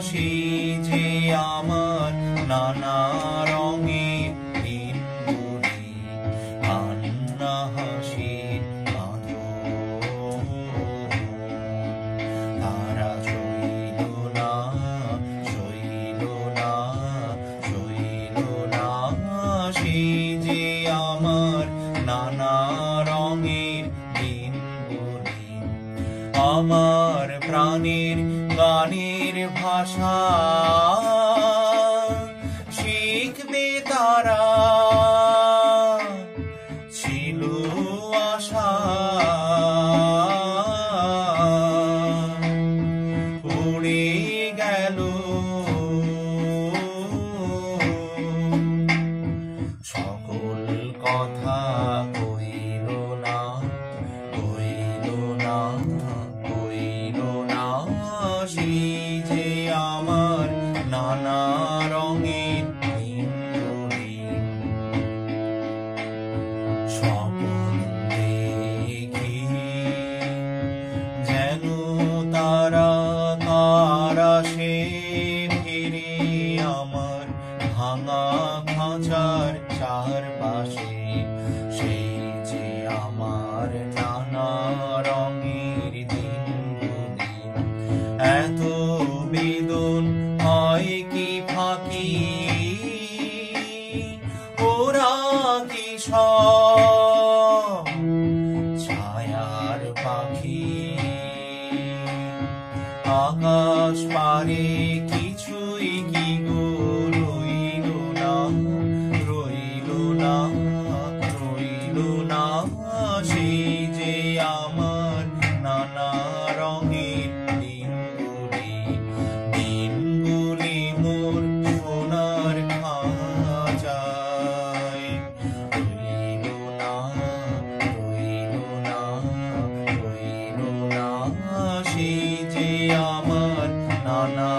সেই যে আমার নানা রঙের দিনগুলি, কান্না হাসির বাঁধন। তারা সইল না, সইল না, সইল না, সেই যে আমার নানা রঙের দিনগুলি। আমার প্রাণের গানের ভাষা শিখবে তারা, ছিল আশা উড়ে গেল। সকল কথা কইল না, কইল না, কইল না, সেই যে আমার নানা রঙের দিনগুলি। স্বপ্ন দেখি যেন তারা তারা সে ফিরে আমার ভাঙা খাঁচার চারপাশে, সেই যে আমার নানা রঙের দিনগুলি। এত বেদন হয় কি ফাঁকি, ওরা কি সব ছায়ার পাখি। আকাশ পারে কিছুই কি গো রইল না, রইল না, রইল না, সেই যে আমার নানা রঙের দিনগুলি। দিনগুলি মোর সোনার খাঁচায় রইল না, রইল না, রইল না, সেই যে আমার নানা